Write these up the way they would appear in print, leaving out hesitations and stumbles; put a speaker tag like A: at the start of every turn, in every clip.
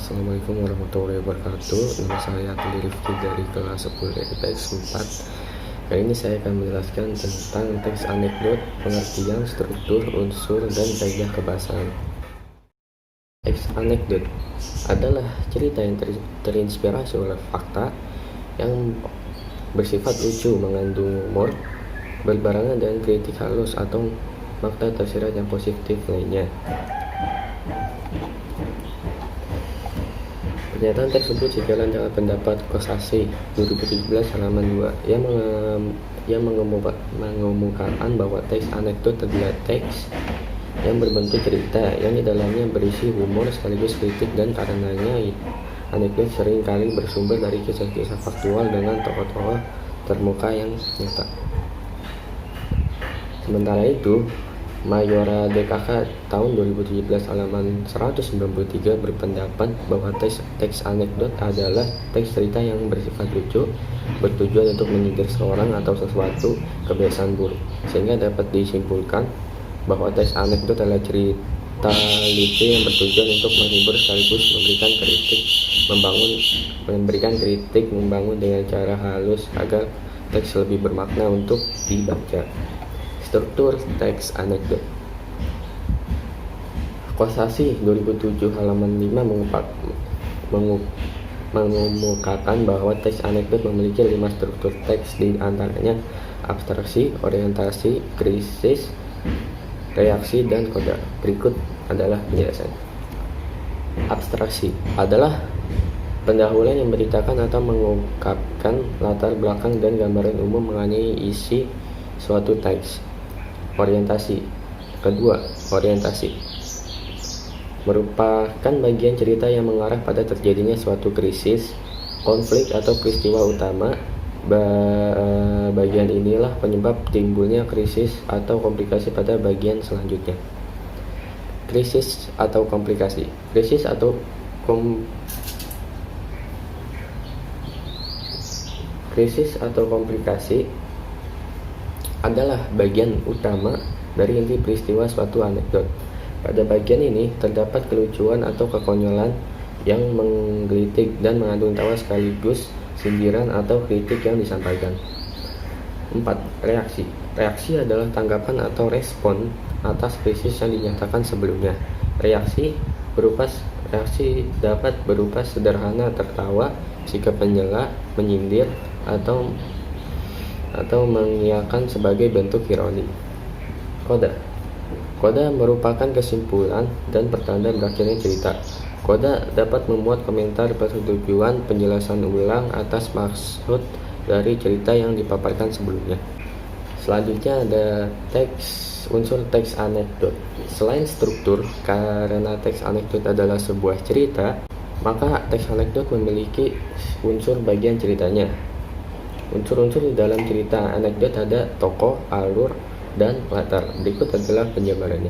A: Assalamualaikum warahmatullahi wabarakatuh. Nama saya Atli Rifki dari kelas 10 IPS 4. Kali ini saya akan menjelaskan tentang teks anekdot, pengertian, struktur, unsur, dan kaidah kebahasaan. Teks anekdot adalah cerita yang terinspirasi oleh fakta yang bersifat lucu, mengandung humor, berbarengan dengan kritik halus atau makna tersirat yang positif lainnya. Pernyataan tersebut sejalan dengan pendapat Kosasih 2017 halaman 2 yang mengemukakan bahwa teks anekdot adalah teks yang berbentuk cerita yang di dalamnya berisi humor sekaligus kritik, dan karenanya anekdot seringkali bersumber dari kisah-kisah faktual dengan tokoh-tokoh termuka yang nyata. Sementara itu, Mayora DKK tahun 2017 halaman 193 berpendapat bahwa teks anekdot adalah teks cerita yang bersifat lucu, bertujuan untuk menyindir seorang atau sesuatu kebiasaan buruk, sehingga dapat disimpulkan bahwa teks anekdot adalah cerita lucu yang bertujuan untuk menghibur sekaligus memberikan kritik membangun dengan cara halus agar teks lebih bermakna untuk dibaca. Struktur teks anekdot. Kosasih 2007 halaman 5 mengemukakan bahwa teks anekdot memiliki 5 struktur teks, di antaranya abstraksi, orientasi, krisis, reaksi, dan koda. Berikut adalah penjelasan. Abstraksi adalah pendahuluan yang memberitakan atau mengungkapkan latar belakang dan gambaran umum mengenai isi suatu teks. Orientasi. Kedua, orientasi merupakan bagian cerita yang mengarah pada terjadinya suatu krisis, konflik, atau peristiwa utama. Bagian inilah penyebab timbulnya krisis atau komplikasi pada bagian selanjutnya. Krisis atau komplikasi. Krisis atau komplikasi adalah bagian utama dari inti peristiwa suatu anekdot. Pada bagian ini terdapat kelucuan atau kekonyolan yang menggelitik dan mengandung tawa sekaligus sindiran atau kritik yang disampaikan. 4. Reaksi. Reaksi adalah tanggapan atau respon atas krisis yang dinyatakan sebelumnya. Reaksi dapat berupa sederhana tertawa, sikap menyela, menyindir, atau mengiyakan sebagai bentuk ironi. Koda. Koda merupakan kesimpulan dan pertanda berakhirnya cerita. Koda dapat memuat komentar bertujuan penjelasan ulang atas maksud dari cerita yang dipaparkan sebelumnya. Selanjutnya ada unsur teks anekdot. Selain struktur, karena teks anekdot adalah sebuah cerita, maka teks anekdot memiliki unsur bagian ceritanya. Unsur-unsur di dalam cerita anekdot ada tokoh, alur, dan latar. Berikut adalah penjabarannya.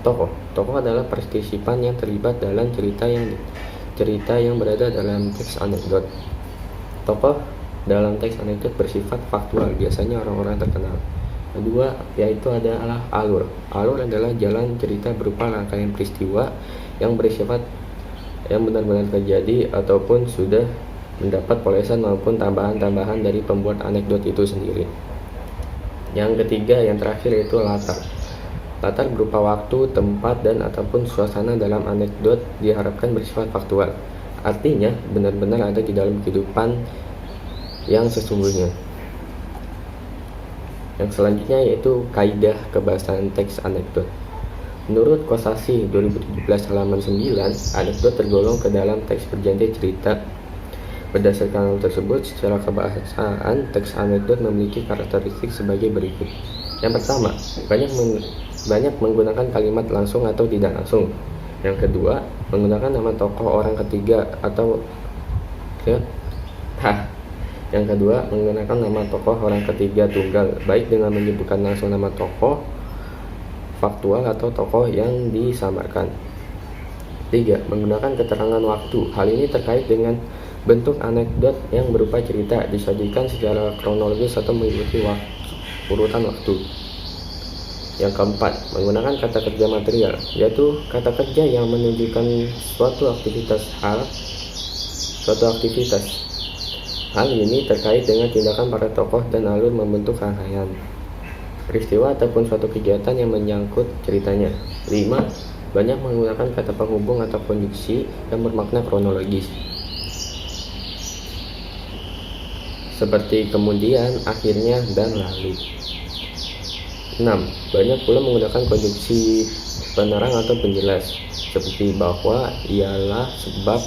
A: Tokoh adalah partisipan yang terlibat dalam cerita yang berada dalam teks anekdot. Tokoh dalam teks anekdot bersifat faktual, biasanya orang-orang terkenal. Kedua, yaitu adalah alur. Alur adalah jalan cerita berupa rangkaian peristiwa yang benar-benar terjadi ataupun sudah mendapat polesan maupun tambahan-tambahan dari pembuat anekdot itu sendiri. Yang ketiga, yang terakhir, yaitu latar. Latar berupa waktu, tempat, dan ataupun suasana dalam anekdot diharapkan bersifat faktual. Artinya benar-benar ada di dalam kehidupan yang sesungguhnya. Yang selanjutnya yaitu kaidah kebahasaan teks anekdot. Menurut Kosasih 2017 halaman 9, anekdot tergolong ke dalam teks perjanjian cerita. Berdasarkan hal tersebut, secara kebahasaan, teks anekdot memiliki karakteristik sebagai berikut. Yang pertama, banyak menggunakan kalimat langsung atau tidak langsung. Yang kedua, menggunakan nama tokoh orang ketiga atau Yang kedua, menggunakan nama tokoh orang ketiga tunggal, baik dengan menyebutkan langsung nama tokoh faktual atau tokoh yang disamarkan. 3. Menggunakan keterangan waktu. Hal ini terkait dengan bentuk anekdot yang berupa cerita disajikan secara kronologis atau mengikuti urutan waktu. Yang keempat, menggunakan kata kerja material, yaitu kata kerja yang menunjukkan suatu aktivitas. Hal ini terkait dengan tindakan para tokoh dan alur membentuk rangkaian peristiwa ataupun suatu kegiatan yang menyangkut ceritanya. 5. Banyak menggunakan kata penghubung atau konjungsi yang bermakna kronologis, seperti kemudian, akhirnya, dan lalu. 6. Banyak pula menggunakan konjungsi penerang atau penjelas, seperti bahwa, ialah, sebab.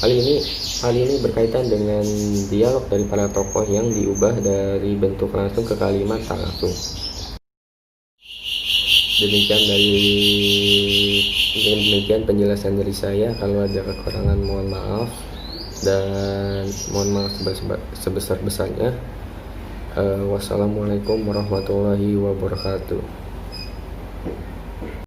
A: Hal ini berkaitan dengan dialog dari para tokoh yang diubah dari bentuk langsung ke kalimat tak langsung. Demikian penjelasan dari saya. Kalau ada kekurangan mohon maaf, dan mohon maaf sebesar-besarnya. Wassalamualaikum warahmatullahi wabarakatuh.